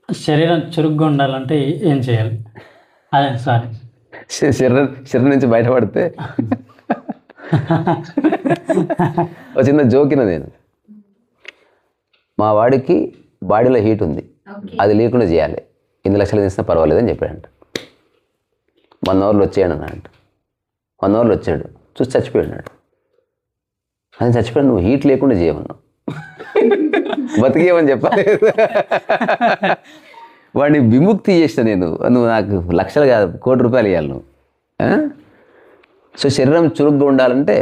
శరీరం చురుగ్గా ఉండాలంటే ఏం చేయాలి? అదే సారీ. శరీరం నుంచి బయటపడితే ఒక చిన్న జోకిన నేను, మా వాడికి బాడీలో హీట్ ఉంది, అది లేకుండా చేయాలి, 8 లక్షలు తీసినా పర్వాలేదని చెప్పాడంట. 1 అవర్లో వచ్చేయండి అన్నాడంట. 1 అవర్లో వచ్చాడు, చూసి చచ్చిపోయాడు. అది చచ్చిపోయాడు, నువ్వు హీట్ లేకుండా చేయమన్నావు, బతికేయమని చెప్పాలి. వాడిని విముక్తి చేసిన నేను, నువ్వు నాకు లక్షలు కాదు 1 కోటి రూపాయలు ఇవ్వాలి నువ్వు. సో శరీరం చురుగ్గా ఉండాలంటే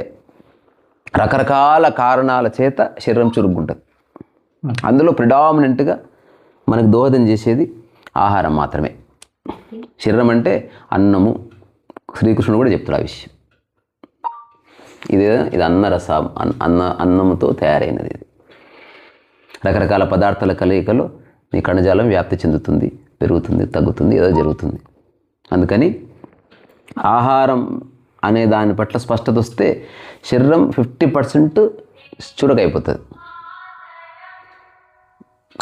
రకరకాల కారణాల చేత శరీరం చురుగ్గా ఉంటుంది. అందులో ప్రిడామినెంట్గా మనకు దోహదం చేసేది ఆహారం మాత్రమే. శరీరం అంటే అన్నము, శ్రీకృష్ణుడు కూడా చెప్తాడు ఆ విషయం. ఇది అన్నరసం, అన్నముతో తయారైనది. ఇది రకరకాల పదార్థాల కలయికలో నీ కణజాలం వ్యాప్తి చెందుతుంది, పెరుగుతుంది, తగ్గుతుంది, ఏదో జరుగుతుంది. అందుకని ఆహారం అనే దాని పట్ల స్పష్టత వస్తే శరీరం 50% చురుకైపోతుంది.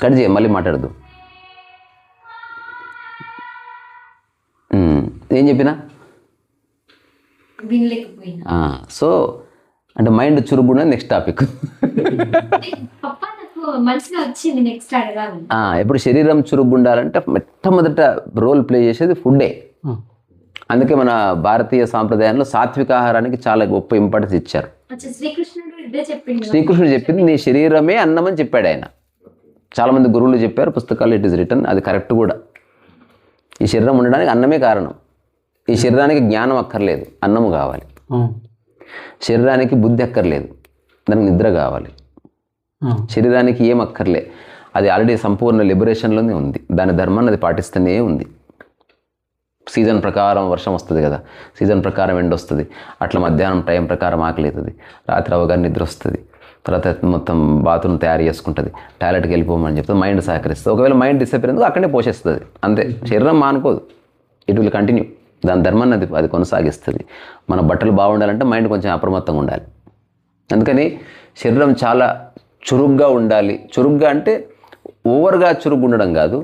కట్ చేయ, మళ్ళీ మాట్లాడదు. ఏం చెప్పినా సో అంటే మైండ్ చురుగ్గా నెక్స్ట్ టాపిక్. ఎప్పుడు శరీరం చురుగ్గా ఉండాలంటే మొట్టమొదట రోల్ ప్లే చేసేది ఫుడ్డే. అందుకే మన భారతీయ సాంప్రదాయంలో సాత్విక ఆహారానికి చాలా గొప్ప ఇంపార్టెన్స్ ఇచ్చారు. శ్రీకృష్ణుడు చెప్పింది నీ శరీరమే అన్నమని చెప్పాడు ఆయన. చాలామంది గురువులు చెప్పారు, పుస్తకాలు ఇట్ ఈస్ రిటర్న్, అది కరెక్ట్ కూడా. ఈ శరీరం ఉండడానికి అన్నమే కారణం. ఈ శరీరానికి జ్ఞానం అక్కర్లేదు, అన్నము కావాలి. శరీరానికి బుద్ధి అక్కర్లేదు, దానికి నిద్ర కావాలి. శరీరానికి ఏం అక్కర్లే, అది ఆల్రెడీ సంపూర్ణ లిబరేషన్లోనే ఉంది. దాని ధర్మాన్ని అది పాటిస్తూనే ఉంది. సీజన్ ప్రకారం వర్షం వస్తుంది కదా, సీజన్ ప్రకారం ఎండ వస్తుంది, అట్లా మధ్యాహ్నం టైం ప్రకారం ఆకలి అవుతుంది, రాత్రి అవగానే నిద్ర వస్తుంది, తర్వాత మొత్తం బాత్రూమ్ తయారు చేసుకుంటుంది, టాయిలెట్కి వెళ్ళిపోమని చెప్తుంది, మైండ్ సహకరిస్తుంది. ఒకవేళ మైండ్ డిసప్పియర్ ఎందుకు అక్కడే పోషిస్తుంది అంతే. శరీరం మానుకోదు, ఇట్ విల్ కంటిన్యూ, దాని ధర్మాన్ని అది కొనసాగిస్తుంది. మన బట్టలు బాగుండాలంటే మైండ్ కొంచెం అప్రమత్తంగా ఉండాలి. అందుకని శరీరం చాలా చురుగ్గా ఉండాలి. చురుగ్గా అంటే ఓవర్గా చురుగ్గా ఉండడం కాదు,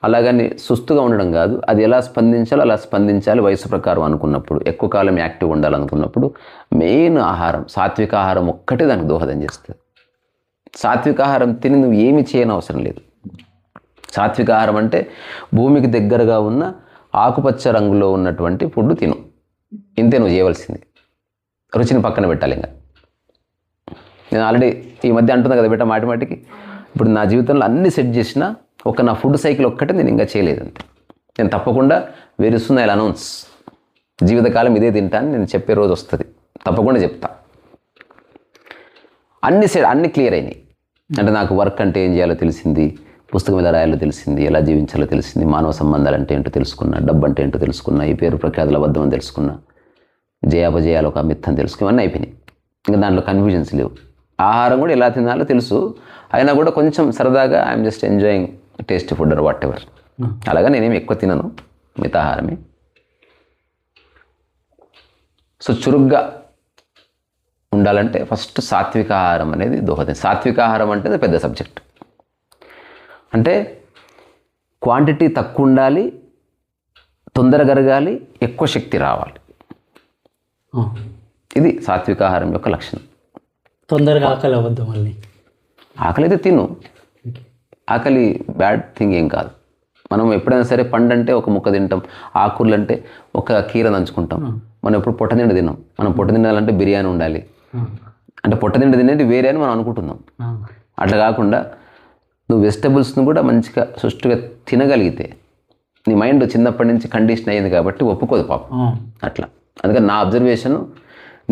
అలాగని సుస్తుగా ఉండడం కాదు. అది ఎలా స్పందించాలో అలా స్పందించాలి వయసు ప్రకారం అనుకున్నప్పుడు. ఎక్కువ కాలం యాక్టివ్ ఉండాలనుకున్నప్పుడు మెయిన్ ఆహారం, సాత్విక ఆహారం ఒక్కటే దానికి దోహదం చేస్తుంది. సాత్విక ఆహారం తిని నువ్వు ఏమి చేయని అవసరం లేదు. సాత్విక ఆహారం అంటే భూమికి దగ్గరగా ఉన్న ఆకుపచ్చ రంగులో ఉన్నటువంటి ఫుడ్ తిను, ఇంతే నువ్వు చేయవలసింది. రుచిని పక్కన పెట్టాలి. ఇంకా నేను ఆల్రెడీ ఈ మధ్య అంటున్నా కదా బిడ్డ మాటికి, ఇప్పుడు నా జీవితంలో అన్ని సెట్ చేసినా ఒక నా ఫుడ్ సైకిల్ ఒక్కటే నేను ఇంకా చేయలేదు అంతే. నేను తప్పకుండా very soon I will announce, జీవితకాలం ఇదే తింటాను నేను చెప్పే రోజు వస్తుంది, తప్పకుండా చెప్తా. అన్ని క్లియర్ అయినాయి. అంటే నాకు వర్క్ అంటే ఏం చేయాలో తెలిసింది, పుస్తకం ఎలా రాయాలో తెలిసింది, ఎలా జీవించాలో తెలిసింది, మానవ సంబంధాలు అంటే ఏంటో తెలుసుకున్నా, డబ్బు అంటే ఏంటో తెలుసుకున్నా, ఈ పేరు ప్రఖ్యాతుల అబద్ధం అని తెలుసుకున్నా, జయాపజయాలు ఒక మిథ్ అని తెలుసుకుని అన్నీ అయిపోయినాయి. ఇంకా దాంట్లో కన్ఫ్యూజన్స్ లేవు. ఆహారం కూడా ఎలా తినాలో తెలుసు, అయినా కూడా కొంచెం సరదాగా I'm just enjoying tasty food or whatever. అలాగా నేనేమి ఎక్కువ తినను, మితాహారమే. సో చురుగ్గా ఉండాలంటే ఫస్ట్ సాత్విక ఆహారం అనేది దోహదం. సాత్విక ఆహారం అంటే పెద్ద సబ్జెక్ట్. అంటే క్వాంటిటీ తక్కువ ఉండాలి, తొందరగా కరగాలి, ఎక్కువ శక్తి రావాలి. ఇది సాత్విక ఆహారం యొక్క లక్షణం. తొందరగా ఆకలి అవ్వద్దు. మళ్ళీ ఆకలి అయితే తిను, ఆకలి బ్యాడ్ థింగ్ ఏం కాదు. మనం ఎప్పుడైనా సరే పండు అంటే ఒక ముక్క తింటాం, ఆకుకూరలు అంటే ఒక కీర నంచుకుంటాం. మనం ఎప్పుడు పొట్ట తిండి తిన్నాం. మనం పొట్ట తినాలంటే బిర్యానీ ఉండాలి, అంటే పొట్ట తిండి తినేది వేరే అని మనం అనుకుంటున్నాం. అట్లా కాకుండా నువ్వు వెజిటబుల్స్ను కూడా మంచిగా సుష్టిగా తినగలిగితే, నీ మైండ్ చిన్నప్పటి నుంచి కండిషన్ అయ్యింది కాబట్టి ఒప్పుకోదు పాపం అట్లా. అందుకని నా అబ్జర్వేషను,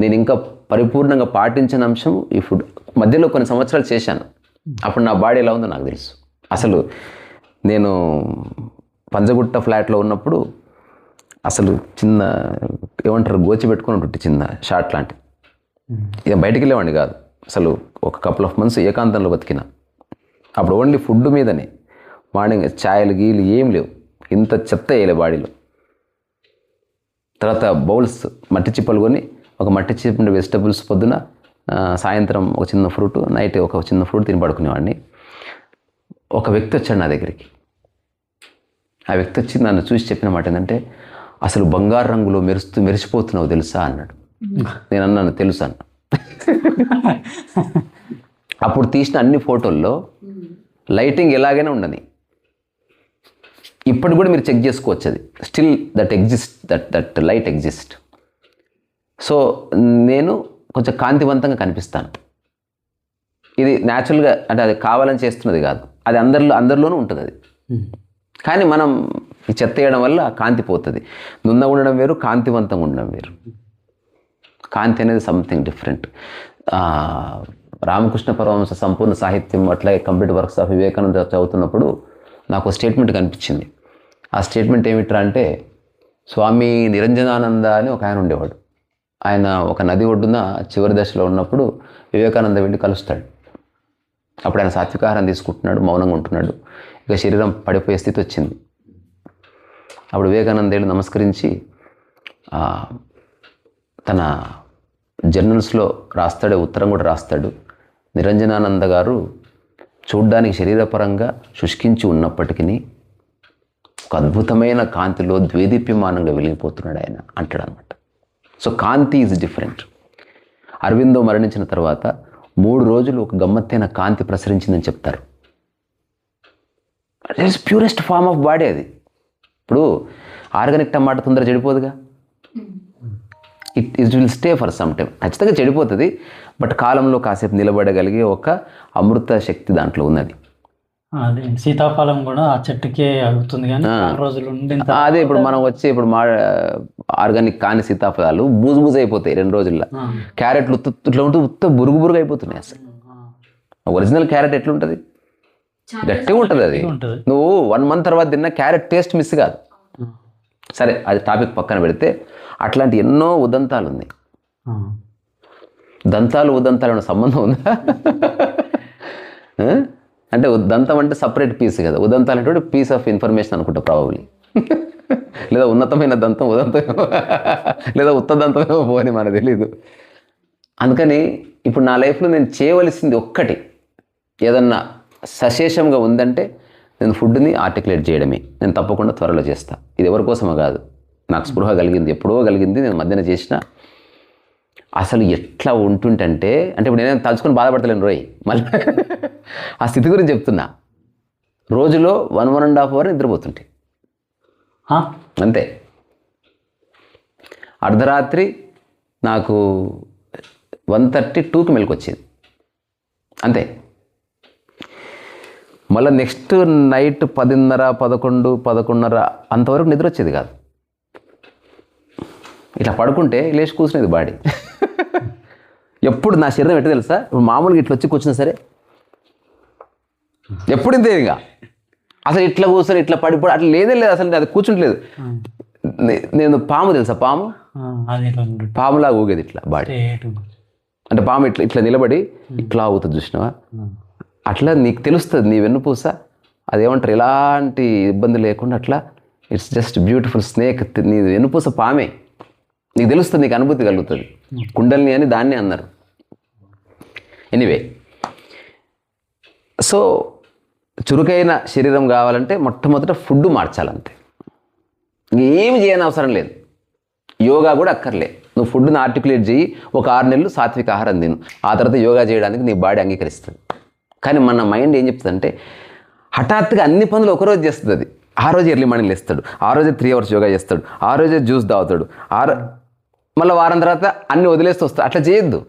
నేను ఇంకా పరిపూర్ణంగా పాటించిన అంశం ఈ ఫుడ్. మధ్యలో కొన్ని సంవత్సరాలు చేశాను, అప్పుడు నా బాడీ ఎలా ఉందో నాకు తెలుసు. అసలు నేను పంజగుట్ట ఫ్లాట్లో ఉన్నప్పుడు అసలు చిన్న ఏమంటారు గోచి పెట్టుకుని ఉంటుంది, చిన్న షార్ట్ లాంటి. ఇక బయటికి వెళ్ళేవాడిని కాదు అసలు. ఒక కపుల్ ఆఫ్ మంత్స్ ఏకాంతంలో బతికిన. అప్పుడు ఓన్లీ ఫుడ్ మీదనే, మార్నింగ్ ఛాయలు గీలు ఏం లేవు, ఇంత చెత్త వేయలే బాడీలో. తర్వాత బౌల్స్ మట్టి చిప్పలు కొని, ఒక మట్టి చిప్ప వెజిటబుల్స్ పొద్దున, సాయంత్రం ఒక చిన్న ఫ్రూట్, నైట్ ఒక చిన్న ఫ్రూట్ తిని పడుకునేవాడిని. ఒక వ్యక్తి వచ్చాడు నా దగ్గరికి, ఆ వ్యక్తి వచ్చి నన్ను చూసి చెప్పిన మాట ఏంటంటే, అసలు బంగారు రంగులో మెరిసిపోతున్నావు తెలుసా అన్నాడు. నేను అన్నాను తెలుసు అన్న. అప్పుడు తీసిన అన్ని ఫోటోల్లో లైటింగ్ ఎలాగైనా ఉండని, ఇప్పటి కూడా మీరు చెక్ చేసుకోవచ్చు, అది still that light exist. So నేను కొంచెం కాంతివంతంగా కనిపిస్తాను. ఇది న్యాచురల్గా, అంటే అది కావాలని చేస్తున్నది కాదు, అది అందరిలోనూ ఉంటుంది అది. కానీ మనం ఈ చెత్త వేయడం వల్ల ఆ కాంతి పోతుంది. నున్నగా ఉండడం వేరు, కాంతివంతంగా ఉండడం వేరు. కాంతి అనేది సంథింగ్ డిఫరెంట్. రామకృష్ణ పరమహంస సంపూర్ణ సాహిత్యం అట్లాగే కంప్లీట్ వర్క్స్ ఆఫ్ వివేకానంద చదువుతున్నప్పుడు నాకు స్టేట్మెంట్ కనిపించింది. ఆ స్టేట్మెంట్ ఏమిట్రా అంటే, స్వామి నిరంజనానంద అని ఒక ఆయన ఉండేవాడు. ఆయన ఒక నది ఒడ్డున చివరి దశలో ఉన్నప్పుడు వివేకానంద వెళ్ళి కలుస్తాడు. అప్పుడు ఆయన సాత్వికాహారం తీసుకుంటున్నాడు, మౌనంగా ఉంటున్నాడు. ఇక శరీరం పడిపోయే స్థితి వచ్చింది. అప్పుడు వివేకానంద వెళ్ళి నమస్కరించి తన జర్నల్స్లో రాస్తాడే, ఉత్తరం కూడా రాస్తాడు. నిరంజనానంద గారు చూడ్డానికి శరీరపరంగా శుష్కించి ఉన్నప్పటికీ ఒక అద్భుతమైన కాంతిలో ద్వేదీప్యమానంగా వెలిగిపోతున్నాడు ఆయన అంటాడు అనమాట. సో కాంతి ఈజ్ డిఫరెంట్. అరవిందో మరణించిన తర్వాత 3 రోజులు ఒక గమ్మత్తైన కాంతి ప్రసరించిందని చెప్తారు. It's purest form of body అది. ఇప్పుడు ఆర్గానిక్ టమాటా తొందర చెడిపోదుగా, it will stay for some time. ఖచ్చితంగా చెడిపోతుంది, బట్ కాలంలో కాసేపు నిలబడగలిగే ఒక అమృత శక్తి దాంట్లో ఉన్నది. అదే సీతాఫలం కూడా ఆ చెట్టుకే అవుతుంది, కానీ రోజులు అదే ఇప్పుడు మనం వచ్చి ఇప్పుడు మా ఆర్గానిక్ కాని సీతాఫలాలు బూజు అయిపోతాయి 2 రోజుల్లో. క్యారెట్లు ఇట్లా ఉంటే ఉత్త బురుగు అయిపోతున్నాయి. అసలు ఒరిజినల్ క్యారెట్ ఎట్లుంటుంది, గట్టిగా ఉంటుంది. అది నువ్వు 1 month తర్వాత తిన్న క్యారెట్ టేస్ట్ మిస్ కాదు. సరే, అది టాపిక్ పక్కన పెడితే అట్లాంటి ఎన్నో ఉదంతాలు ఉన్నాయి. దంతాలు ఉదంతాలు సంబంధం ఉందా? అంటే దంతం అంటే సపరేట్ పీస్ కదా, ఉదంతాలు అంటే పీస్ ఆఫ్ ఇన్ఫర్మేషన్ అనుకుంటా ప్రాబబ్లీ. లేదా ఉన్నతమైన దంతం ఉదంతమేమో, లేదా ఉత్తదంతమేమో పోని మనకు తెలీదు. అందుకని ఇప్పుడు నా లైఫ్లో నేను చేయవలసింది ఒక్కటి, ఏదన్నా సశేషంగా ఉందంటే నేను ఫుడ్ని ఆర్టికులేట్ చేయడమే. నేను తప్పకుండా త్వరలో చేస్తా. ఇది ఎవరి కోసమో కాదు, నాకు స్పృహ కలిగింది, ఎప్పుడో కలిగింది, నేను మధ్యన చేసిన. అసలు ఎట్లా ఉంటుంటే అంటే ఇప్పుడు నేనేం తలుచుకొని బాధపడతలేను రోయ్, మళ్ళీ ఆ స్థితి గురించి చెప్తున్నా. రోజులో 1.5 hour నిద్రపోతుంటే అంతే. అర్ధరాత్రి నాకు 1:32కి మెలకొచ్చేది అంతే. మళ్ళీ నెక్స్ట్ నైట్ 10:30, 11, 11:30 అంతవరకు నిద్ర వచ్చేది కాదు. ఇట్లా పడుకుంటే లేచి కూర్చునేది బాడీ. ఎప్పుడు నా శరీరం ఎట్ట తెలుసా, ఇప్పుడు మామూలుగా ఇట్లా వచ్చి కూర్చున్నా సరే ఎప్పుడు ఇంతే. ఇక అసలు ఇట్లా కూర్చొని ఇట్లా పడిపోయి అట్లా లేదే లేదు, అసలు అది కూర్చుంటలేదు. నేను పాము తెలుసా, పాములాగా ఊగేది ఇట్లా బాడీ. అంటే పాము ఇట్లా ఇట్లా నిలబడి ఇట్లా ఊగుతుంది, చూసినావా? అట్లా నీకు తెలుస్తుంది నీ వెన్నుపూస, అదేమంటారు, ఎలాంటి ఇబ్బంది లేకుండా అట్లా ఇట్స్ జస్ట్ బ్యూటిఫుల్ స్నేక్. నీ వెన్నుపూస పామే, నీకు తెలుస్తుంది, నీకు అనుభూతి కలుగుతుంది. కుండలిని అని దాన్ని అన్నారు. ఎనీవే, సో చురుకైన శరీరం కావాలంటే మొట్టమొదట ఫుడ్ మార్చాలంతే, ఏమి చేయని అవసరం లేదు. యోగా కూడా అక్కర్లే. నువ్వు ఫుడ్ని ఆర్టికులేట్ చేయి, ఒక 6 నెలలు సాత్విక ఆహారం తిను, ఆ తర్వాత యోగా చేయడానికి నీ బాడీ అంగీకరిస్తుంది. కానీ మన మైండ్ ఏం చెప్తుందంటే, హఠాత్తుగా అన్ని పనులు ఒకరోజు చేస్తుంది. అది ఆ రోజు ఎర్లీ మార్నింగ్ లేస్తాడు, ఆ రోజే 3 hours యోగా చేస్తాడు, ఆ రోజే జ్యూస్ తాగుతాడు, మళ్ళీ వారం తర్వాత అన్ని వదిలేస్తూ వస్తాడు. అట్లా చేయొద్దు.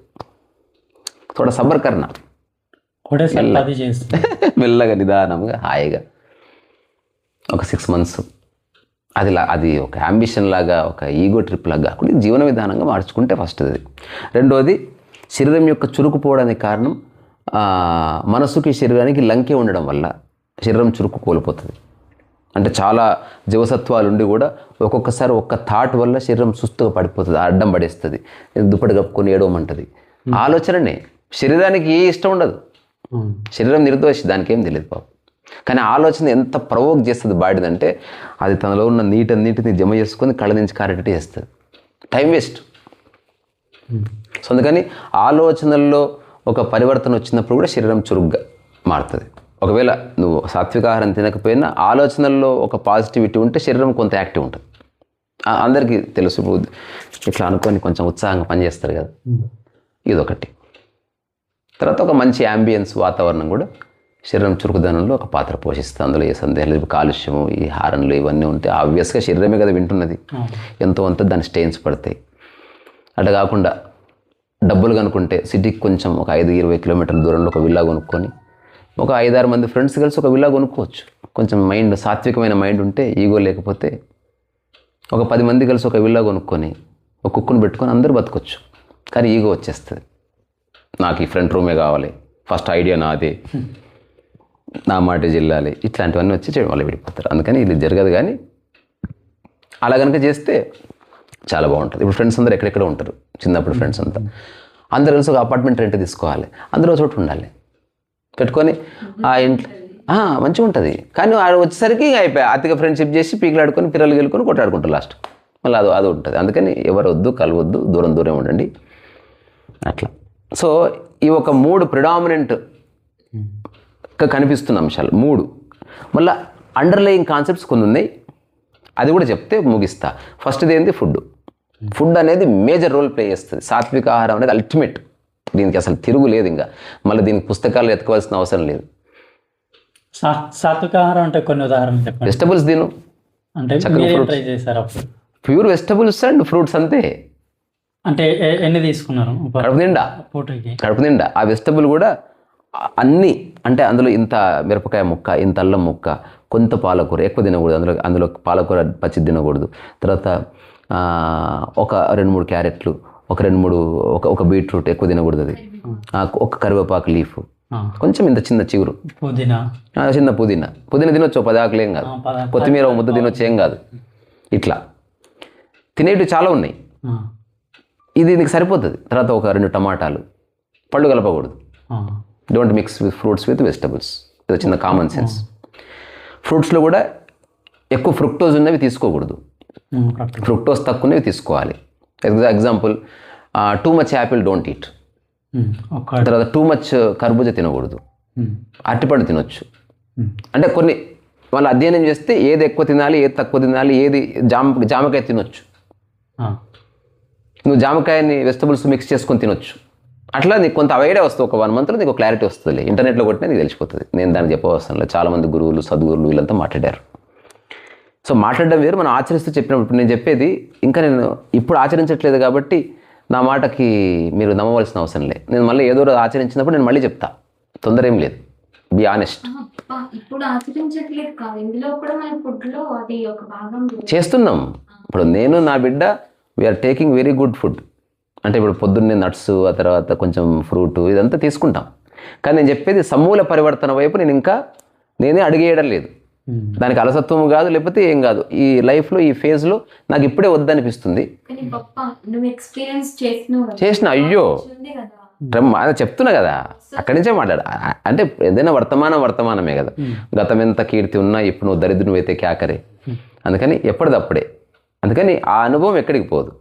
थोड़ा సబర్ కర్నా, మెల్లగా నిదానంగా హాయిగా ఒక 6 months అది ఒక అంబిషన్ లాగా, ఒక ఈగో ట్రిప్ లాగా కాకుండా జీవన విధానంగా మార్చుకుంటే ఫస్ట్ అది. రెండోది, శరీరం యొక్క చురుకుపోవడానికి కారణం మనసుకి శరీరానికి లంకే ఉండడం వల్ల శరీరం చురుకు కోల్పోతుంది. అంటే చాలా జీవసత్వాలు ఉండి కూడా ఒక్కొక్కసారి ఒక్క థాట్ వల్ల శరీరం సుస్తుగా పడిపోతుంది, అడ్డం పడేస్తుంది, దుప్పటి కప్పుకొని ఏడవమంటుంది. ఆలోచననే. శరీరానికి ఏ ఇష్టం ఉండదు, శరీరం నిర్దోషి, దానికి ఏం తెలియదు పాపం. కానీ ఆలోచన ఎంత ప్రవోక్ చేస్తుంది బాడీదంటే, అది తనలో ఉన్న నీటిని జమ చేసుకొని కళ్ళ నుంచి కారేటట్టు చేస్తుంది. Time waste. సో అందుకని ఆలోచనల్లో ఒక పరివర్తన వచ్చినప్పుడు కూడా శరీరం చురుగ్గా మారుతుంది. ఒకవేళ నువ్వు సాత్విక ఆహారం తినకపోయినా ఆలోచనల్లో ఒక పాజిటివిటీ ఉంటే శరీరం కొంత యాక్టివ్ ఉంటుంది. అందరికీ తెలుసు, ఇట్లా అనుకొని కొంచెం ఉత్సాహంగా పనిచేస్తారు కదా, ఇదొకటి. తర్వాత ఒక మంచి యాంబియన్స్ వాతావరణం కూడా శరీరం చురుకుదనంలో ఒక పాత్ర పోషిస్తుంది. అందులో ఏ సందేహం లేదు. కాలుష్యము, ఈ హారన్లు ఇవన్నీ ఉంటే ఆబ్వియస్గా శరీరమే కదా వింటున్నది, ఎంతో అంత దాని స్టెయిన్స్ పడతాయి. అట్లా కాకుండా డబ్బులు కనుక్కుంటే సిటీకి కొంచెం ఒక 5-20 కిలోమీటర్ల దూరంలో ఒక విల్లా కొనుక్కొని ఒక 5-6 మంది ఫ్రెండ్స్ కలిసి ఒక విల్లా కొనుక్కోవచ్చు. కొంచెం మైండ్ సాత్వికమైన మైండ్ ఉంటే, ఈగో లేకపోతే ఒక 10 మంది కలిసి ఒక విల్లా కొనుక్కొని ఒక కుక్కును పెట్టుకొని అందరూ బతకొచ్చు. కానీ ఈగో వచ్చేస్తుంది, నాకు ఈ ఫ్రంట్ రూమే కావాలి, ఫస్ట్ ఐడియా నాదే, నా మాట జిల్లాలి, ఇట్లాంటివన్నీ వచ్చి చేయడం వల్ల విడిపోతారు. అందుకని ఇది జరగదు. కానీ అలా కనుక చేస్తే చాలా బాగుంటుంది. ఇప్పుడు ఫ్రెండ్స్ అందరూ ఎక్కడెక్కడ ఉంటారు, చిన్నప్పుడు ఫ్రెండ్స్ అంతా అందరూ కలిసి ఒక అపార్ట్మెంట్ రెంట్ తీసుకోవాలి, అందరూ ఒక చోటు ఉండాలి, పెట్టుకొని ఆ ఇంట్లో మంచిగా ఉంటుంది. కానీ వాడు వచ్చేసరికి అయిపోయి అతిగా ఫ్రెండ్షిప్ చేసి పీకులాడుకొని పిల్లలు గెలుకొని కొట్టాడుకుంటారు లాస్ట్. మళ్ళీ అది ఉంటుంది. అందుకని ఎవరు వద్దు, కలవద్దు, దూరం దూరం ఉండండి అట్లా. సో ఈ ఒక 3 ప్రిడామినెంట్గా కనిపిస్తున్న అంశాలు 3. మళ్ళీ అండర్లయింగ్ కాన్సెప్ట్స్ కొన్ని ఉన్నాయి, అది కూడా చెప్తే ముగిస్తా. ఫస్ట్ది ఏంది, ఫుడ్ అనేది మేజర్ రోల్ ప్లే చేస్తుంది. సాత్విక ఆహారం అనేది అల్టిమేట్, దీనికి అసలు తిరుగు లేదు. ఇంకా మళ్ళీ దీనికి పుస్తకాలు ఎత్తుకోవాల్సిన అవసరం లేదు. సాత్విక ఆహారం అంటే కొన్ని ఉదాహరణలు చెప్పండి. వెజిటబుల్స్ తిను, అంటే ట్రై చేశారు అప్పుడు? ప్యూర్ వెజిటబుల్స్ అండ్ ఫ్రూట్స్ అంతే. అంటే ఎన్ని తీసుకున్నారు కడుపు నిండా? ఆ వెజిటబుల్ కూడా అన్నీ, అంటే అందులో ఇంత మిరపకాయ ముక్క, ఇంత అల్లం ముక్క, కొంత పాలకూర, ఎక్కువ తినకూడదు. అందులో పాలకూర పచ్చి తినకూడదు. తర్వాత ఒక 2-3 క్యారెట్లు, ఒక బీట్రూట్ ఎక్కువ తినకూడదు. అది ఒక కరివేపాకు లీఫ్, కొంచెం ఇంత చిన్న చిగురు చిన్న పుదీనా తినొచ్చు, 10 ఆకులు ఏం కాదు. కొత్తిమీర ముద్ద తినొచ్చు, ఏం కాదు. ఇట్లా తినేటివి చాలా ఉన్నాయి, ఇది నీకు సరిపోతుంది. తర్వాత ఒక 2 టమాటాలు, పళ్ళు కలపకూడదు. Don't mix with fruits with vegetables, ఇది చిన్న కామన్ సెన్స్. ఫ్రూట్స్లో కూడా ఎక్కువ ఫ్రుక్టోజ్ ఉన్నవి తీసుకోకూడదు, ఫ్రుక్టోజ్ తక్కువ ఉన్నవి తీసుకోవాలి. Example, too much Apple don't eat. తర్వాత టూ మచ్ కర్బూజా తినకూడదు, అరటిపండు తినొచ్చు. అంటే కొన్ని వాళ్ళు అధ్యయనం చేస్తే ఏది ఎక్కువ తినాలి, ఏది తక్కువ తినాలి, ఏది జామకాయ తినొచ్చు. నువ్వు జామకాయని వెజిటబుల్స్ మిక్స్ చేసుకొని తినొచ్చు. అట్లా నీకు కొంత ఐడియా వస్తుంది. ఒక 1 మంత్లో నీకు క్లారిటీ వస్తుంది. ఇంటర్నెట్లో కొట్టినా నీకు తెలిసిపోతుంది. నేను దాన్ని చెప్పవసరం లేదు. చాలామంది గురువులు, సద్గురువులు వీళ్ళంతా మాట్లాడారు. సో మాట్లాడడం వేరు, మనం ఆచరిస్తూ చెప్పినప్పుడు. నేను చెప్పేది ఇంకా నేను ఇప్పుడు ఆచరించట్లేదు కాబట్టి నా మాటకి మీరు నమ్మవలసిన అవసరం లేదు. నేను మళ్ళీ ఏదో రోజు ఆచరించినప్పుడు నేను మళ్ళీ చెప్తా, తొందర ఏం లేదు. Be honest. ఇప్పుడు ఆచరించట్లేదు కాదు, ఇందులో కూడా మన ఫుడ్లో అది ఒక భాగం చేస్తున్నాం. ఇప్పుడు నేను నా బిడ్డ we're taking very good food. అంటే ఇప్పుడు పొద్దున్నే నట్స్, ఆ తర్వాత కొంచెం ఫ్రూట్, ఇదంతా తీసుకుంటాం. కానీ నేను చెప్పేది సమూల పరివర్తన వైపు నేనే అడిగేయడం లేదు. దానికి అలసత్వం కాదు, లేకపోతే ఏం కాదు. ఈ లైఫ్లో ఈ ఫేజ్లో నాకు ఇప్పుడే వద్దనిపిస్తుంది. చేసిన అయ్యో చెప్తున్నా కదా, అక్కడి నుంచే మాట్లాడు. అంటే ఏదైనా వర్తమానమే కదా. గతం ఎంత కీర్తి ఉన్నా ఇప్పుడు నువ్వు దరిద్రుని అయితే క్యాకరే. అందుకని ఎప్పటిదప్పుడే. అందుకని ఆ అనుభవం ఎక్కడికి పోదు.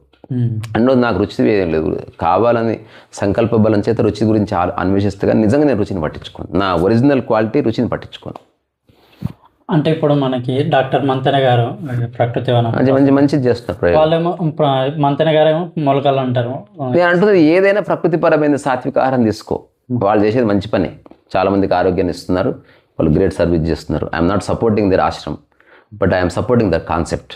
అన్నది నాకు రుచి ఏం లేదు. కావాలని సంకల్ప బలం చేత రుచి గురించి అన్వేషిస్తే కానీ నిజంగా నేను రుచిని పట్టించుకోను. నా ఒరిజినల్ క్వాలిటీ రుచిని పట్టించుకోను. అంటే ఇప్పుడు మనకి డాక్టర్ మంతెన గారు ప్రకృతి మంచిది చేస్తున్నారు. వాళ్ళేమో మంతెన గారేమో మొలకలు అంటారు. నేను అంటున్నది ఏదైనా ప్రకృతిపరమైన సాత్విక ఆహారం తీసుకో. వాళ్ళు చేసేది మంచి పని, చాలా మందికి ఆరోగ్యాన్ని ఇస్తున్నారు, వాళ్ళు గ్రేట్ సర్వీస్ చేస్తున్నారు. I'm not supporting their ashram, but I'm supporting their concept.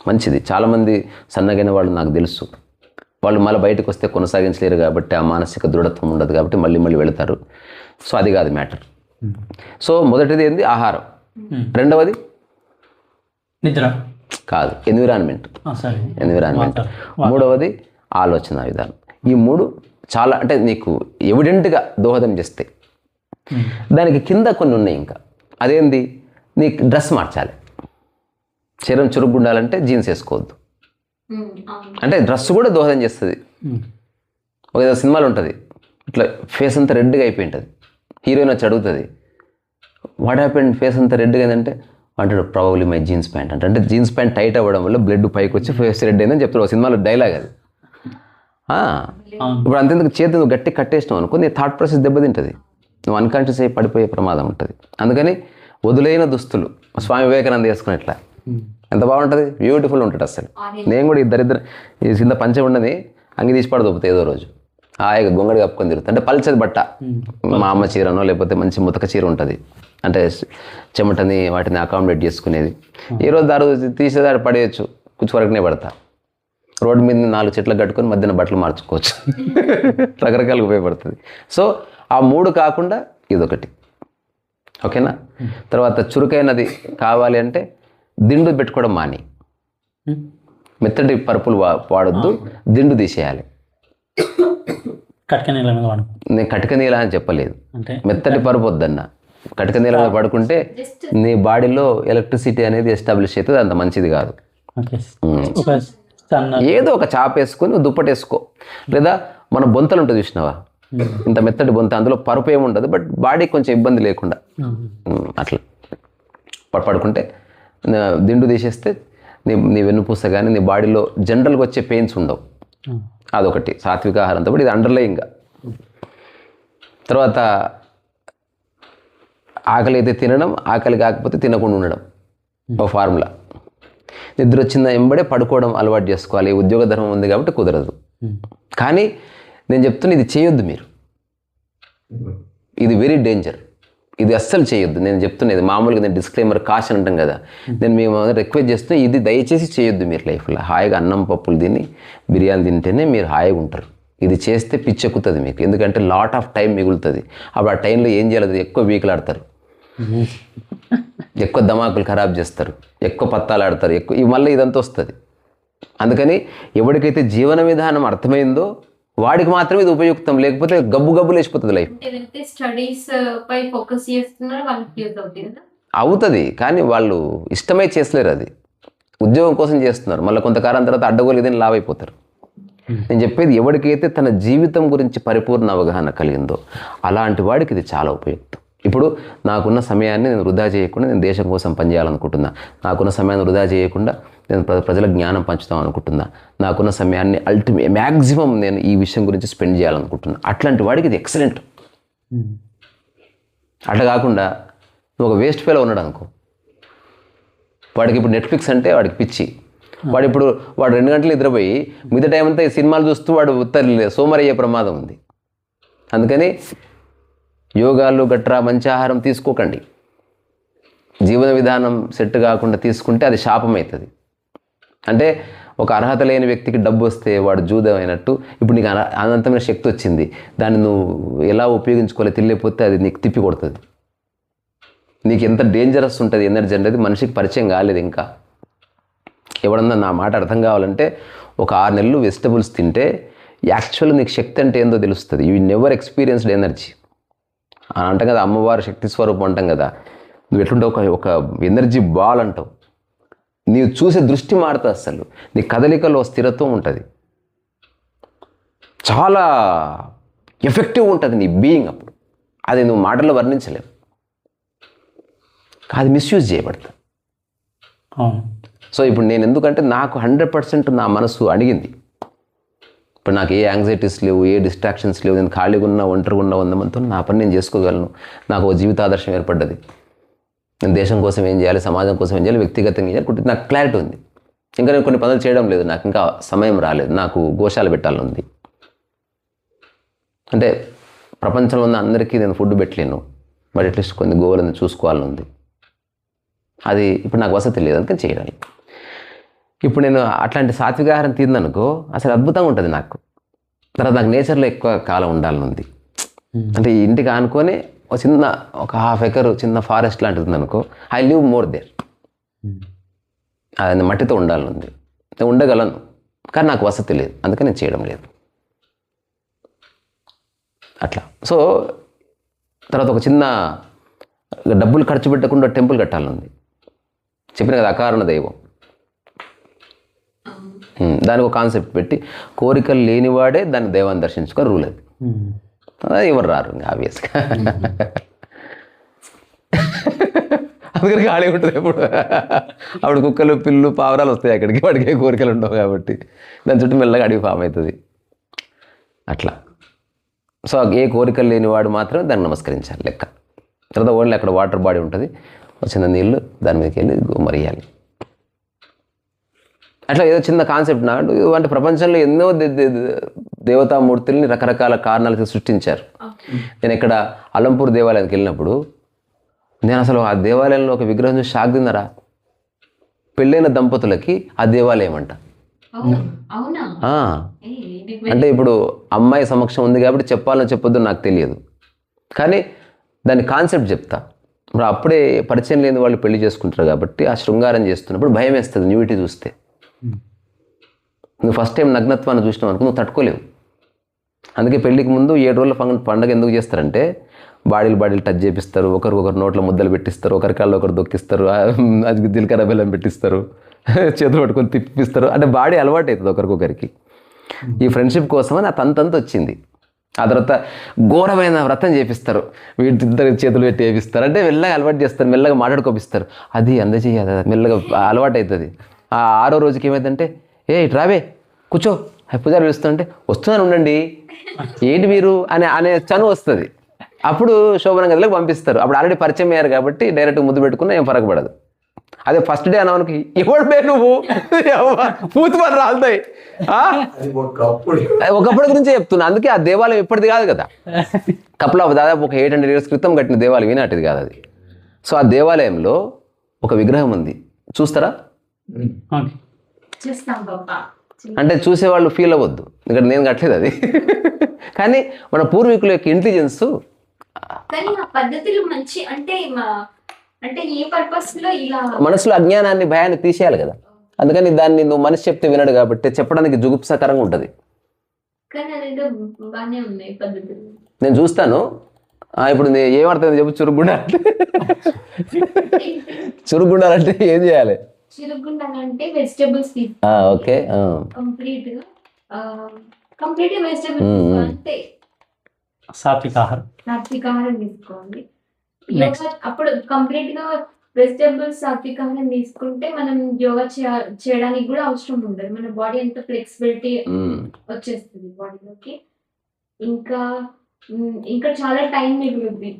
మంచిది. చాలామంది సన్నగైన వాళ్ళు నాకు తెలుసు, వాళ్ళు మళ్ళీ బయటకు వస్తే కొనసాగించలేరు కాబట్టి, ఆ మానసిక దృఢత్వం ఉండదు కాబట్టి మళ్ళీ వెళతారు. సో అది కాదు మ్యాటర్. సో మొదటిది ఏంది, ఆహారం. రెండవది నిద్ర కాదు, ఎన్విరాన్మెంట్. మూడవది ఆలోచన విధానం. ఈ 3 చాలా, అంటే నీకు ఎవిడెంట్గా దోహదం చేస్తాయి. దానికి కింద కొన్ని ఉన్నాయి ఇంకా. అదేంది, నీకు డ్రెస్ మార్చాలి. శరీరం చురుగ్గా ఉండాలంటే జీన్స్ వేసుకోవద్దు. అంటే డ్రెస్ కూడా దోహదం చేస్తుంది. ఒక సినిమాలు ఉంటుంది, ఇట్లా ఫేస్ అంతా రెడ్గా అయిపోయి ఉంటుంది. హీరోయిన్ వచ్చి అడుగుతుంది, వాట్ హ్యాపెండ్, ఫేస్ అంతా రెడ్గా అయిందంటే అంటాడు, ప్రాబబ్లీ మై జీన్స్ ప్యాంట్ అంటే జీన్స్ ప్యాంట్ టైట్ అవ్వడం వల్ల బ్లడ్ పైకి వచ్చి ఫేస్ రెడ్ అయిందని చెప్తాడు. సినిమాలో డైలాగ్ అది. ఇప్పుడు అంతేందుకు చేతి నువ్వు గట్టి కట్టేసినావు అనుకో, నీ థాట్ ప్రాసెస్ దెబ్బతింటుంది. నువ్వు అన్కాన్షియస్ అయ్యి పడిపోయే ప్రమాదం ఉంటుంది. అందుకని వదులైన దుస్తులు స్వామి వివేకానంద వేసుకున్నట్లా ఎంత బాగుంటుంది, బ్యూటిఫుల్ ఉంటుంది అసలు. నేను కూడా ఇద్దరిద్దరు ఈ కింద పంచ ఉండని అంగి తీసి పడదొప్పుతాయి ఏదో రోజు, హాయిగా గొంగడి కప్పుకొని తిరుగుతుంది. అంటే పల్చది బట్ట, మా అమ్మ చీరనో లేకపోతే మంచి ముతక చీర ఉంటుంది, అంటే చెమటని వాటిని అకామిడేట్ చేసుకునేది. ఈరోజు దారు తీసేదాడు పడేయచ్చు, కూర్చోవరకునే పడతా. రోడ్డు మీద 4 చెట్లు కట్టుకొని మధ్యన బట్టలు మార్చుకోవచ్చు. రకరకాలుగా ఉపయోగపడుతుంది. సో ఆ 3 కాకుండా ఇదొకటి, ఓకేనా. తర్వాత చురుకైనది కావాలి అంటే దిండు పెట్టుకోవడం మాని, మెత్తటి పరుపులు వాడొద్దు, దిండు తీసేయాలి. కట్క నీళ్ళ మీద వాడు. నేను కటిక నీళ్ళ అని చెప్పలేదు, అంటే మెత్తటి పరుపు వద్దన్న. కటిక నీళ్ళ మీద పడుకుంటే నీ బాడీలో ఎలక్ట్రిసిటీ అనేది ఎస్టాబ్లిష్ అవుతుంది, అంత మంచిది కాదు. ఓకే. ఒక సన్న ఏదో ఒక చాప వేసుకొని దుప్పటి వేసుకో, లేదా మన బొంతలు ఉంటుంది చూసినావా, ఇంత మెత్తటి బొంత, అందులో పరుపు ఏముండదు, బట్ బాడీకి కొంచెం ఇబ్బంది లేకుండా అట్లా పడుకుంటే దిండు తీసేస్తే నీ వెన్నుపూస కానీ నీ బాడీలో జనరల్గా వచ్చే పెయిన్స్ ఉండవు. అదొకటి సాత్విక ఆహారంతో పాటు ఇది అండర్లయింగ్గా. తర్వాత ఆకలి అయితే తినడం, ఆకలి కాకపోతే తినకుండా ఉండడం ఒక ఫార్ములా. నిద్ర వచ్చిన వెంబడే పడుకోవడం అలవాటు చేసుకోవాలి. ఉద్యోగ ధర్మం ఉంది కాబట్టి కుదరదు. కానీ నేను చెప్తున్నా ఇది చేయొద్దు మీరు, ఇది వెరీ డేంజర్, ఇది అస్సలు చేయొద్దు. నేను చెప్తున్నది మామూలుగా నేను డిస్క్లైమర్ కాషన్ అంటాం కదా, నేను మేము రిక్వెస్ట్ చేస్తున్నా ఇది దయచేసి చేయొద్దు మీరు లైఫ్లో. హాయిగా అన్నం పప్పులు తిని బిర్యానీ తింటేనే మీరు హాయిగా ఉంటారు. ఇది చేస్తే పిచ్చెక్కుతుంది మీకు, ఎందుకంటే లాట్ ఆఫ్ టైం మిగులుతుంది. అప్పుడు ఆ టైంలో ఏం చేయాలి, ఎక్కువ వీకులాడతారు, ఎక్కువ దమాకులు ఖరాబ్ చేస్తారు, ఎక్కువ పత్తాలు ఆడతారు, ఎక్కువ మళ్ళీ ఇదంతా వస్తుంది. అందుకని ఎవరికైతే జీవన విధానం అర్థమైందో వాడికి మాత్రమే ఇది ఉపయుక్తం, లేకపోతే గబ్బు లేచిపోతుంది లైఫ్. స్టడీస్ పై ఫోకస్ చేస్తున్నారు వాళ్ళకి యూజ్ అవుతుంది అవుతుంది, కానీ వాళ్ళు ఇష్టమై చేసలేరు, అది ఉద్యోగం కోసం చేస్తున్నారు. మళ్ళీ కొంతకాలం తర్వాత అడ్డగోలు ఇదని లావ్ అయిపోతారు. నేను చెప్పేది ఎవరికైతే తన జీవితం గురించి పరిపూర్ణ అవగాహన కలిగిందో అలాంటి వాడికి ఇది చాలా ఉపయుక్తం. ఇప్పుడు నాకున్న సమయాన్ని నేను వృధా చేయకుండా నేను దేశం కోసం పనిచేయాలనుకుంటున్నా, నాకున్న సమయాన్ని వృధా చేయకుండా నేను ప్రజల జ్ఞానం పంచుతాం అనుకుంటున్నా, నాకున్న సమయాన్ని మ్యాక్సిమం నేను ఈ విషయం గురించి స్పెండ్ చేయాలనుకుంటున్నా, అట్లాంటి వాడికి ఇది ఎక్సలెంట్. అట్లా కాకుండా నువ్వు ఒక వేస్ట్ ఫెలో ఉన్నాడు అనుకో, వాడికి ఇప్పుడు నెట్ఫ్లిక్స్ అంటే వాడికి పిచ్చి, వాడు 2 గంటలు నిద్రపోయి మిగతా టైం అంతా ఈ సినిమాలు చూస్తూ వాడు సోమరయ్యే ప్రమాదం ఉంది. అందుకని యోగాలు గట్రా మంచి ఆహారం తీసుకోకండి. జీవన విధానం సెట్ కాకుండా తీసుకుంటే అది శాపం అవుతుంది. అంటే ఒక అర్హత లేని వ్యక్తికి డబ్బు వస్తే వాడు జూదం అయినట్టు. ఇప్పుడు నీకు అనంతమైన శక్తి వచ్చింది, దాన్ని నువ్వు ఎలా ఉపయోగించుకోవాలి తెలియకపోతే అది నీకు తిప్పి కొడుతుంది. నీకు ఎంత డేంజరస్ ఉంటుంది ఎనర్జీ అనేది మనిషికి పరిచయం కాలేదు ఇంకా. ఎవడన్నా నా మాట అర్థం కావాలంటే ఒక 6 నెలలు వెజిటబుల్స్ తింటే యాక్చువల్గా నీకు శక్తి అంటే ఏందో తెలుస్తుంది. యూ నెవర్ ఎక్స్పీరియన్స్డ్ ఎనర్జీ అని అంటాం కదా, అమ్మవారు శక్తి స్వరూపం అంటాం కదా. నువ్వు ఎట్లుంటే ఒక ఎనర్జీ బాల్ అంటావు. నీవు చూసే దృష్టి మారుతుంది, అసలు నీ కదలికలో స్థిరత్వం ఉంటుంది, చాలా ఎఫెక్టివ్ ఉంటుంది నీ బీయింగ్. అప్పుడు అది నువ్వు మాటల్లో వర్ణించలేవు, అది మిస్యూజ్ చేయబడుతుంది. సో ఇప్పుడు నేను ఎందుకంటే నాకు 100% నా మనసు అడిగింది. ఇప్పుడు నాకు ఏ యాంగ్జైటీస్ లేవు, ఏ డిస్ట్రాక్షన్స్ లేవు, నేను ఖాళీగా ఉన్న ఒంటరిగా ఉన్న 100 మందితో నా పని నేను చేసుకోగలను. నాకు ఒక జీవితాదర్శం ఏర్పడ్డది. నేను దేశం కోసం ఏం చేయాలి, సమాజం కోసం ఏం చేయాలి, వ్యక్తిగతంగా ఏం చేయాలి, నాకు క్లారిటీ ఉంది. ఇంకా నేను కొన్ని పనులు చేయడం లేదు, నాకు ఇంకా సమయం రాలేదు. నాకు గోశాల పెట్టాలనుంది. అంటే ప్రపంచంలో ఉన్న అందరికీ నేను ఫుడ్ పెట్టలేను, బట్ అట్లీస్ట్ కొన్ని గోవులను చూసుకోవాలనుంది. అది ఇప్పుడు నాకు వసతి లేదు, అందుకని చేయడానికి. ఇప్పుడు నేను అట్లాంటి సాత్వికాహారం తిందనుకో అసలు అద్భుతంగా ఉంటుంది నాకు. తర్వాత నాకు నేచర్లో ఎక్కువ కాలం ఉండాలనుంది. అంటే ఇంటికి ఆనుకొని ఒక 1/2 ఎకర్ చిన్న ఫారెస్ట్ లాంటిది ఉందనుకో, ఐ లివ్ మోర్ దేర్. అది మట్టితో ఉండాలనుంది. నేను ఉండగలను, కానీ నాకు వసతి లేదు, అందుకని నేను చేయడం లేదు అట్లా. సో తర్వాత ఒక చిన్న డబ్బులు ఖర్చు పెట్టకుండా టెంపుల్ కట్టాలనుంది. చెప్పిన కదా అకారణ దైవం, దానికి ఒక కాన్సెప్ట్ పెట్టి కోరికలు లేనివాడే దాన్ని దైవాన్ని దర్శించుకొని రూల్. అది ఎవరు రారు ఆబ్వియస్గా, అందుకని ఖాళీ ఉంటుంది ఎప్పుడు. అప్పుడు కుక్కలు పిల్లు పావురాలు వస్తాయి అక్కడికి, వాడికి కోరికలు ఉండవు కాబట్టి దాని చుట్టూ మెల్లగా అడిగి ఫామ్ అవుతుంది అట్లా. సో ఏ కోరికలు లేనివాడు మాత్రమే దాన్ని నమస్కరించాలి లెక్క. తర్వాత ఓన్లీ అక్కడ వాటర్ బాడీ ఉంటుంది, వచ్చిన నీళ్ళు దాని మీదకి వెళ్ళి మరియాలి. అట్లా ఏదో చిన్న కాన్సెప్ట్ నాడు అంటే ప్రపంచంలో ఎన్నో దేవతామూర్తుల్ని రకరకాల కారణాలకి సృష్టించారు. నేను ఇక్కడ అలంపూర్ దేవాలయానికి వెళ్ళినప్పుడు నేను అసలు ఆ దేవాలయంలో ఒక విగ్రహం చూసి షాక్ తిన్నారా. పెళ్ళైన దంపతులకి ఆ దేవాలయం అంట. అంటే ఇప్పుడు అమ్మాయి సమక్షం ఉంది కాబట్టి చెప్పాలని చెప్పొద్దు నాకు తెలియదు, కానీ దాని కాన్సెప్ట్ చెప్తా. మరి అప్పుడే పరిచయం లేని వాళ్ళు పెళ్లి చేసుకుంటారు కాబట్టి ఆ శృంగారం చేస్తున్నప్పుడు భయం వేస్తుంది న్యూటీ చూస్తే. నువ్వు ఫస్ట్ టైం నగ్నత్వాన్ని చూసినావు అనుకో నువ్వు తట్టుకోలేవు. అందుకే పెళ్ళికి ముందు 7 రోజుల పండుగ ఎందుకు చేస్తారంటే బాడీలు టచ్ చేపిస్తారు, ఒకరికొకరు నోట్లో ముద్దలు పెట్టిస్తారు, ఒకరి కాళ్ళు ఒకరు దొక్కిస్తారు, అది జీలకర్ర బెల్లం పెట్టిస్తారు, చేతులు పట్టుకొని తిప్పిస్తారు. అంటే బాడీ అలవాటు అవుతుంది ఒకరికొకరికి. ఈ ఫ్రెండ్షిప్ కోసమని ఆ తంతంత వచ్చింది. ఆ తర్వాత ఘోరమైన వ్రతం చేపిస్తారు, వీటిద్దరు చేతులు పెట్టి వేపిస్తారు. అంటే మెల్లగా అలవాటు చేస్తారు, మెల్లగా మాట్లాడుకోపిస్తారు. అది అందజేయాలి, మెల్లగా అలవాటు అవుతుంది. ఆ 6వ రోజుకి ఏమైందంటే ఇటు రావే కూర్చో, పూజారి పిలుస్తుంటే వస్తున్నాను ఉండండి, ఏంటి మీరు అనే చనువు వస్తుంది. అప్పుడు శోభన గదిలోకి పంపిస్తారు. అప్పుడు ఆల్రెడీ పరిచయం అయ్యారు కాబట్టి డైరెక్ట్ ముద్దు పెట్టుకున్నా ఏం ఫరక పడదు. అదే ఫస్ట్ డే అన్నవానికి ఎవడు పే నువ్వు పూర్తి పని రాలుతాయి. ఒకప్పటి గురించే చెప్తున్నా. అందుకే ఆ దేవాలయం ఇప్పటిది కాదు కదా, దాదాపు ఒక 800 years క్రితం కట్టిన దేవాలయం, ఈనాటిది కాదు అది. సో ఆ దేవాలయంలో ఒక విగ్రహం ఉంది, చూస్తారా? అంటే చూసేవాళ్ళు ఫీల్ అవ్వద్దు, ఎందుకంటే నేను కట్టలేదు అది. కానీ మన పూర్వీకుల యొక్క ఇంటెలిజెన్స్ మనసులో అజ్ఞానాన్ని భయాన్ని తీసేయాలి కదా. అందుకని దాన్ని నువ్వు మనసు చెప్తే వినడు కాబట్టి చెప్పడానికి జుగుప్సాకరంగా ఉంటుంది. నేను చూస్తాను. ఇప్పుడు ఏమర్థం చెప్పు. చురుగుండాలంటే ఏం చేయాలి? చురుగుండాలంటే వెజిటబుల్స్ ఓకే, కంప్లీట్ గా వెజిటబుల్స్ అంటే సాత్విక ఆహారం తీసుకోండి. అప్పుడు కంప్లీట్ గా వెజిటబుల్స్ సాత్విక ఆహారం తీసుకుంటే మనం యోగా చేయడానికి కూడా అవసరం ఉండదు. మన బాడీ అంతా ఫ్లెక్సిబిలిటీ వచ్చేస్తుంది బాడీలోకి. ఇంకా చాలా టైం మిగులుద్ది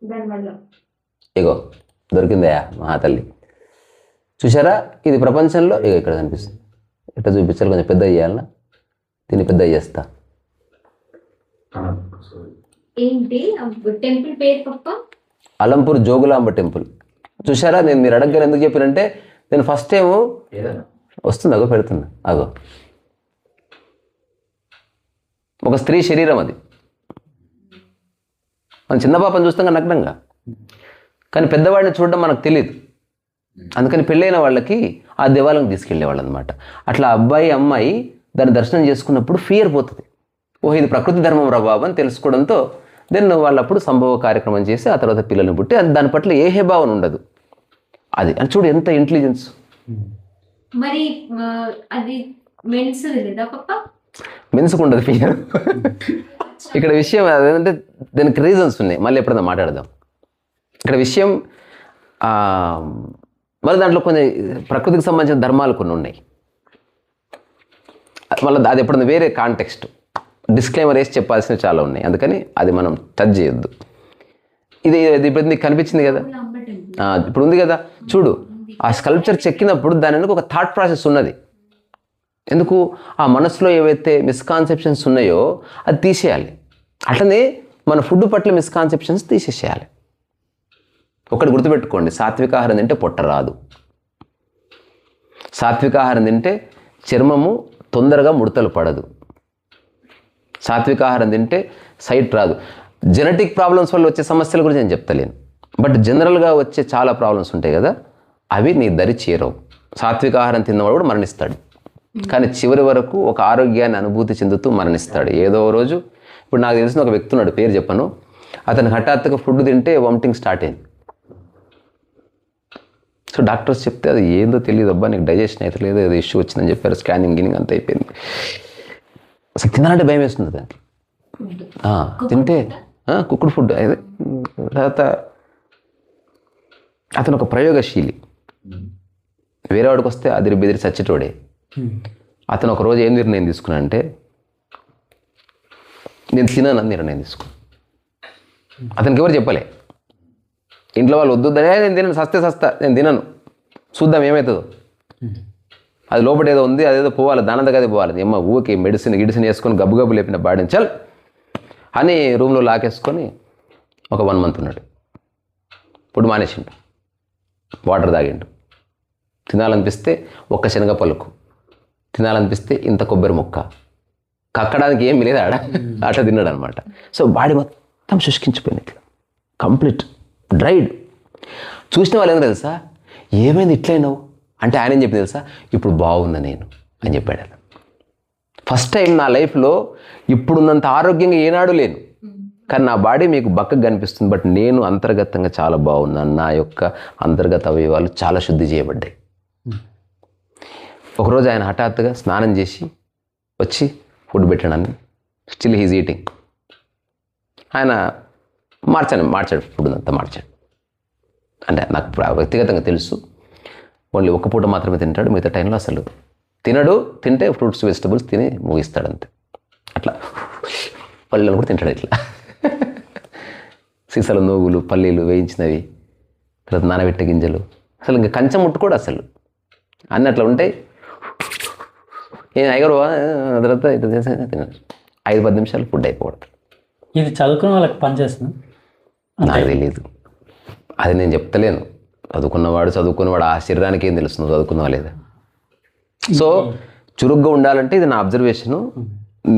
దానివల్ల. ఇగో దొరికిందయా మా తల్లి, చూసారా? ఇది ప్రపంచంలో ఇక ఇక్కడ కనిపిస్తుంది. ఇట్లా చూపించాలి, కొంచెం పెద్ద చేయాలన్నా దీన్ని పెద్ద చేస్తా. ఏంటి టెంపుల్ పేరు పప్ప? అలంపూర్ జోగులాంబ టెంపుల్. చూసారా? నేను మీరు అడగగానే ఎందుకు చెప్పినంటే నేను ఫస్ట్ టైం వస్తుంది, అగో పెడుతున్నా, అగో ఒక స్త్రీ శరీరం అది. మనం చిన్న పాపను చూస్తాం కదా నగ్నంగా, కానీ పెద్దవాడిని చూడడం మనకు తెలియదు. అందుకని పెళ్ళైన వాళ్ళకి ఆ దేవాలయం తీసుకెళ్ళేవాళ్ళు అనమాట. అట్లా అబ్బాయి అమ్మాయి దాన్ని దర్శనం చేసుకున్నప్పుడు ఫియర్ పోతుంది. ఇది ప్రకృతి ధర్మం రా బాబు అని తెలుసుకోవడంతో దెన్ వాళ్ళప్పుడు సంభవ కార్యక్రమం చేసి ఆ తర్వాత పిల్లల్ని పుట్టి దాని పట్ల ఏ భావన ఉండదు. అది అని చూడు ఎంత ఇంటెలిజెన్స్. మరి అది మెన్స్కు ఉండదు ఫియర్. ఇక్కడ విషయం అదేంటంటే దానికి రీజన్స్ ఉన్నాయి, మళ్ళీ ఎప్పుడైనా మాట్లాడదాం. ఇక్కడ విషయం మళ్ళీ దాంట్లో కొన్ని ప్రకృతికి సంబంధించిన ధర్మాలు కొన్ని ఉన్నాయి. మళ్ళీ అది ఎప్పుడైనా వేరే కాంటెక్స్ట్ డిస్క్లైమర్ వేసి చెప్పాల్సినవి చాలా ఉన్నాయి. అందుకని అది మనం టచ్ చేయొద్దు. ఇది ఇప్పుడు నీకు కనిపించింది కదా, ఇప్పుడు ఉంది కదా, చూడు ఆ స్కల్ప్చర్ చెక్కినప్పుడు దాని వెనుక ఒక థాట్ ప్రాసెస్ ఉన్నది. ఎందుకు? ఆ మనసులో ఏవైతే మిస్కాన్సెప్షన్స్ ఉన్నాయో అది తీసేయాలి. అట్లనే మన ఫుడ్ పట్ల మిస్కాన్సెప్షన్స్ తీసేసేయాలి. ఒకటి గుర్తుపెట్టుకోండి, సాత్వికాహారం తింటే పొట్ట రాదు. సాత్వికాహారం తింటే చర్మము తొందరగా ముడతలు పడదు. సాత్వికాహారం తింటే సైట్ రాదు. జెనెటిక్ ప్రాబ్లమ్స్ వల్ల వచ్చే సమస్యల గురించి నేను చెప్తలేను, బట్ జనరల్గా వచ్చే చాలా ప్రాబ్లమ్స్ ఉంటాయి కదా, అవి నీ దరి చేరవు. సాత్వికాహారం తిన్నవాడు కూడా మరణిస్తాడు, కానీ చివరి వరకు ఒక ఆరోగ్యాన్ని అనుభూతి చెందుతూ మరణిస్తాడు ఏదో రోజు. ఇప్పుడు నాకు తెలిసిన ఒక వ్యక్తి ఉన్నాడు, పేరు చెప్పను. అతను హఠాత్తుగా ఫుడ్ తింటే వామిటింగ్ స్టార్ట్ అయింది. సో డాక్టర్స్ చెప్తే అది ఏందో తెలియదు, అబ్బా నీకు డైజెషన్ అయితే లేదు, ఏదో ఇష్యూ వచ్చిందని చెప్పారు. స్కానింగ్ గినింగ్ అంతా అయిపోయింది. అసలు తినాలంటే భయం వేస్తుంది దానికి. తింటే కుక్కుడు ఫుడ్ అయితే. తర్వాత అతను ఒక ప్రయోగశీలి, వేరే వాడికి వస్తే అదిరి బెదిరి చచ్చేటోడే. అతను ఒకరోజు ఏం నిర్ణయం తీసుకున్నాడంటే, నేను తిననని నిర్ణయం తీసుకో. అతనికి ఎవరు చెప్పలే. ఇంట్లో వాళ్ళు వద్దు నేను తినను, సస్తా నేను తినను, చూద్దాం ఏమవుతుందో, అది లోపల ఏదో ఉంది అదేదో పోవాలి, దానంతగా అది పోవాలి. ఏమో ఊరికి మెడిసిన్ వేసుకొని గబ్బు లేపిన బాడీని చల్ అని రూమ్లో లాకేసుకొని ఒక 1 month ఉన్నాడు. ఇప్పుడు మానేసిండు, వాటర్ తాగిండు. తినాలనిపిస్తే ఒక్క శనగ పలుకు, తినాలనిపిస్తే ఇంత కొబ్బరి ముక్క, కక్కడానికి ఏం లేదు ఆడ, అట్లా తిన్నాడు అనమాట. సో బాడీ మొత్తం శుష్కించిపోయింది, ఇట్లా కంప్లీట్ డ్రైడ్. చూసిన వాళ్ళు ఏమో తెలుసా, ఏమైంది ఇట్లయినావు అంటే ఆయన ఏం చెప్పింది తెలుసా, ఇప్పుడు బాగున్నా నేను అని చెప్పాడు. ఆయన ఫస్ట్ టైం నా లైఫ్లో ఇప్పుడున్నంత ఆరోగ్యంగా ఏనాడు లేను, కానీ నా బాడీ మీకు బక్కగా కనిపిస్తుంది, బట్ నేను అంతర్గతంగా చాలా బాగున్నాను, నా యొక్క అంతర్గత అవయవాలు చాలా శుద్ధి చేయబడ్డాయి. ఒకరోజు ఆయన హఠాత్తుగా స్నానం చేసి వచ్చి ఫుడ్ పెట్టాడని, స్టిల్ హీజ్ ఈటింగ్. ఆయన మార్చాడు ఫుడ్ అంతా మార్చాడు. అంటే నాకు వ్యక్తిగతంగా తెలుసు, ఓన్లీ ఒక్క పూట మాత్రమే తింటాడు, మిగతా టైంలో అసలు తినడు. తింటే ఫ్రూట్స్ వెజిటబుల్స్ తిని ముగిస్తాడు అంతే. అట్లా పల్లెలను కూడా తింటాడు ఇట్లా, సీసాల నూగులు, పల్లీలు వేయించినవి, తర్వాత నానబెట్టే గింజలు, అసలు ఇంకా కంచెం ముట్టుకోడు అసలు, అన్నీ అట్లా ఉంటాయి. నేను ఐగరు తర్వాత ఇట్లా చేసి తిన్నాను. 5-10 నిమిషాలు ఫుడ్ అయిపోవడం. ఇది చదువుకున్న వాళ్ళకి పనిచేస్తుంది నాకు తెలియదు, అది నేను చెప్తలేను. చదువుకున్నవాడు ఆ శరీరానికి ఏం తెలుస్తుంది, చదువుకున్నవా లేదా. సో చురుగ్గా ఉండాలంటే ఇది నా అబ్జర్వేషను.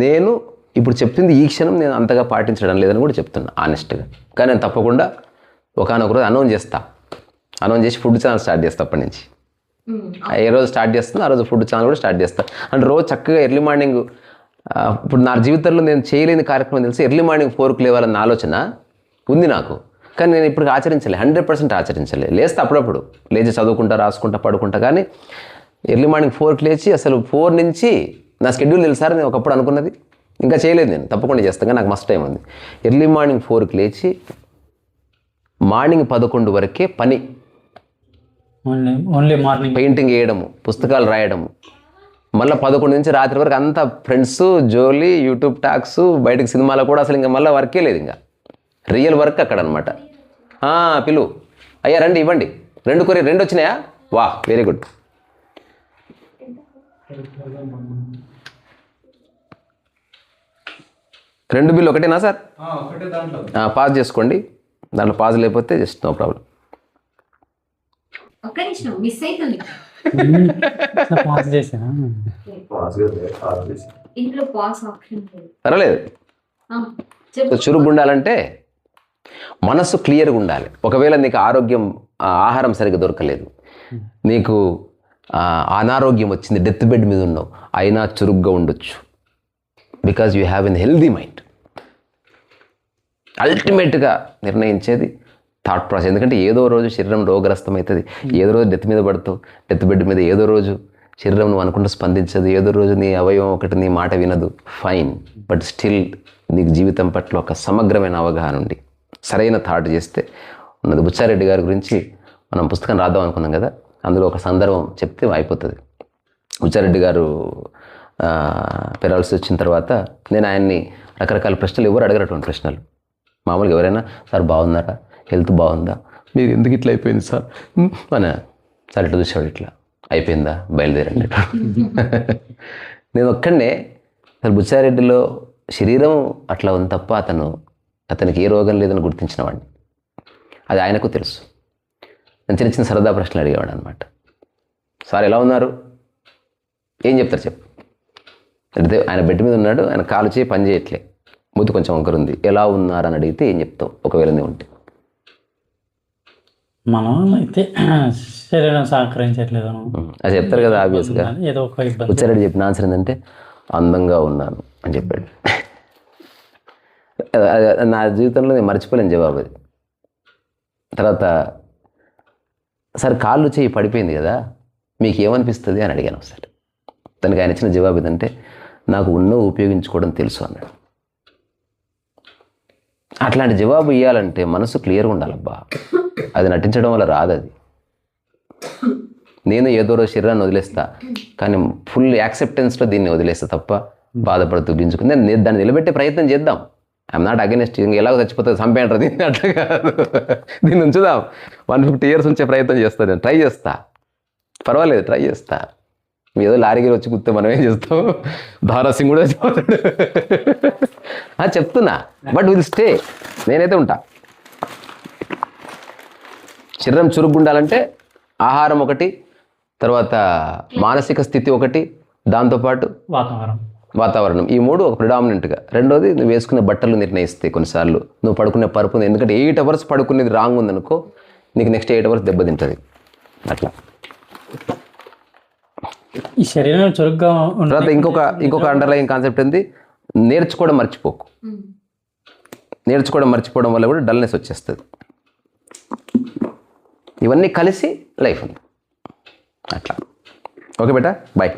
నేను ఇప్పుడు చెప్పింది ఈ క్షణం నేను అంతగా పాటించడం లేదని కూడా చెప్తున్నా ఆనెస్ట్గా. కానీ నేను తప్పకుండా ఒకనొక రోజు అనౌన్స్ చేసి ఫుడ్ ఛానల్ స్టార్ట్ చేస్తా. అప్పటి నుంచి ఏ రోజు స్టార్ట్ చేస్తున్నా ఆ రోజు ఫుడ్ ఛానల్ కూడా స్టార్ట్ చేస్తా. అంటే రోజు చక్కగా ఎర్లీ మార్నింగ్, ఇప్పుడు నా జీవితంలో నేను చేయలేని కార్యక్రమం తెలిసి ఎర్లీ మార్నింగ్ 4కు లేవాలన్న ఆలోచన ఉంది నాకు, కానీ నేను ఇప్పుడు ఆచరించలే, 100% ఆచరించలే. లేస్తే అప్పుడప్పుడు లేచి చదువుకుంటా, రాసుకుంటా, పడుకుంటా, కానీ ఎర్లీ మార్నింగ్ 4కి లేచి అసలు 4 నుంచి నా షెడ్యూల్ తెలుసారు. నేను ఒకప్పుడు అనుకున్నది ఇంకా చేయలేదు, నేను తప్పకుండా చేస్తాను, కానీ నాకు మస్ట్ టైం ఉంది. ఎర్లీ మార్నింగ్ 4కి లేచి మార్నింగ్ 11 వరకే పని, ఓన్లీ మార్నింగ్ పెయింటింగ్ వేయడము, పుస్తకాలు రాయడము, మళ్ళీ 11 నుంచి రాత్రి వరకు అంతా ఫ్రెండ్స్, జోలీ, యూట్యూబ్ టాక్స్, బయటకు సినిమాలో కూడా అసలు ఇంకా మళ్ళీ వర్కే లేదు, ఇంకా రియల్ వర్క్ అక్కడ అనమాట. పిలువు అయ్యా, రండి ఇవ్వండి, 2 కొరియర్ 2 వచ్చినాయా, వా వెరీ గుడ్. రెండు బిల్లు ఒకటేనా సార్? పాజ్ చేసుకోండి, దాంట్లో పాజ్ లేకపోతే జస్ట్ నో ప్రాబ్లం. ఒక్క నిమిషం మిస్ అవుతుంది, పాస్ చేసాను. ఇంట్లో పాస్ ఆప్షన్ లేదు. పర్వాలేదు. చురుగ్గా ఉండాలంటే మనసు క్లియర్గా ఉండాలి. ఒకవేళ నీకు ఆహారం సరిగ్గా దొరకలేదు, నీకు అనారోగ్యం వచ్చింది, డెత్ బెడ్ మీద ఉన్నావు, అయినా చురుగ్గా ఉండొచ్చు. Because you have an healthy mind. అల్టిమేట్గా నిర్ణయించేది థాట్ ప్రాసెస్. ఎందుకంటే ఏదో రోజు శరీరం రోగగ్రస్తం అవుతుంది, ఏదో రోజు డెత్ మీద పడతావు, డెత్ బెడ్ మీద, ఏదో రోజు శరీరం నువ్వు అనుకుంటూ స్పందించదు, ఏదో రోజు నీ అవయవం ఒకటి నీ మాట వినదు, ఫైన్. బట్ స్టిల్ నీకు జీవితం పట్ల ఒక సమగ్రమైన అవగాహన ఉండి సరైన థాట్ చేస్తే ఉన్నది. బుచ్చారెడ్డి గారి గురించి మనం పుస్తకం రాద్దాం అనుకున్నాం కదా, అందులో ఒక సందర్భం చెప్తే అయిపోతుంది. బుచ్చారెడ్డి గారు పెరాల్సి వచ్చిన తర్వాత నేను ఆయన్ని రకరకాల ప్రశ్నలు, ఎవరు అడగరటువంటి ప్రశ్నలు, మామూలుగా ఎవరైనా సార్ బాగున్నారా, హెల్త్ బాగుందా, మీరు ఎందుకు ఇట్లా అయిపోయింది సార్ అని, సార్ ఇట్లా చూసాడు, ఇట్లా అయిపోయిందా, బయలుదేరండి. నేను ఒక్కడే అసలు బుచ్చారెడ్డిలో శరీరం అట్లా ఉంది తప్ప అతనికి ఏ రోగం లేదని గుర్తించిన వాడిని. అది ఆయనకు తెలుసు. నేను చిన్న చిన్న సరదా ప్రశ్నలు అడిగేవాడు అనమాట. సార్ ఎలా ఉన్నారు, ఏం చెప్తారు చెప్పు. అంటే ఆయన బెడ్ మీద ఉన్నాడు, ఆయన కాలు చేయి పని చేయట్లే, మూతి కొంచెం వంకరుంది, ఎలా ఉన్నారు అని అడిగితే ఏం చెప్తావు ఒకవేళ నీ ఉంటే? మనం అయితే శరీరం సహకరించట్లేదు అది చెప్తారు కదా ఆబ్వియస్గా. ఏదో ఒక ఇబ్బంది. బుచ్చారెడ్డి చెప్పిన ఆన్సర్ ఏంటంటే అందంగా ఉన్నాను అని చెప్పాడు. నా జీవితంలో నేను మర్చిపోలేని జవాబు అది. తర్వాత సార్ కాళ్ళు చేయి పడిపోయింది కదా, మీకు ఏమనిపిస్తుంది అని అడిగాను ఒకసారి. దానికి ఆయన ఇచ్చిన జవాబు ఏంటంటే నాకు ఉపయోగించుకోవడం తెలుసు అన్నాడు. అట్లాంటి జవాబు ఇవ్వాలంటే మనసు క్లియర్గా ఉండాలబ్బా. అది నటించడం వల్ల రాదు. అది నేను ఏదో రోజు శరీరాన్ని వదిలేస్తా, కానీ ఫుల్ యాక్సెప్టెన్స్లో దీన్ని వదిలేస్తా తప్ప బాధపడుతూ గింజుకుని దాన్ని నిలబెట్టే ప్రయత్నం చేద్దాం. ఐఎమ్ నాట్ అగెనిస్ట్, ఇంక ఎలాగో చచ్చిపోతుంది చంపేంటారు దీన్ని, అట్లా కాదు. దీన్ని ఉంచుదాం, 150 years ఉంచే ప్రయత్నం చేస్తాను నేను, ట్రై చేస్తా, పర్వాలేదు ట్రై చేస్తా. ఏదో లారీకి వచ్చి కూర్తే మనం ఏం చేస్తాం, ధారాసింగ్ కూడా చచ్చిపోతాడు. చెప్తున్నా, బట్ విల్ స్టే, నేనైతే ఉంటా. శరీరం చురుగ్గుండాలంటే ఆహారం ఒకటి, తర్వాత మానసిక స్థితి ఒకటి, దాంతోపాటు వాతావరణం, ఈ 3 ఒక ప్రిడామినెంట్గా. రెండోది నువ్వు వేసుకునే బట్టలు నిర్ణయిస్తాయి కొన్నిసార్లు, నువ్వు పడుకునే పరుపు. ఎందుకంటే 8 hours పడుకునేది రాంగ్ ఉందనుకో, నీకు నెక్స్ట్ 8 hours దెబ్బతింటుంది. అట్లా ఈ శరీరం చురుగ్గా తర్వాత ఇంకొక అండర్లైన్ కాన్సెప్ట్ ఏంది, నేర్చుకోవడం మర్చిపోకు. నేర్చుకోవడం మర్చిపోవడం వల్ల కూడా డల్నెస్ వచ్చేస్తుంది. ఇవన్నీ కలిసి లైఫ్ ఉంది అట్లా. ఓకే బేటా, బాయ్.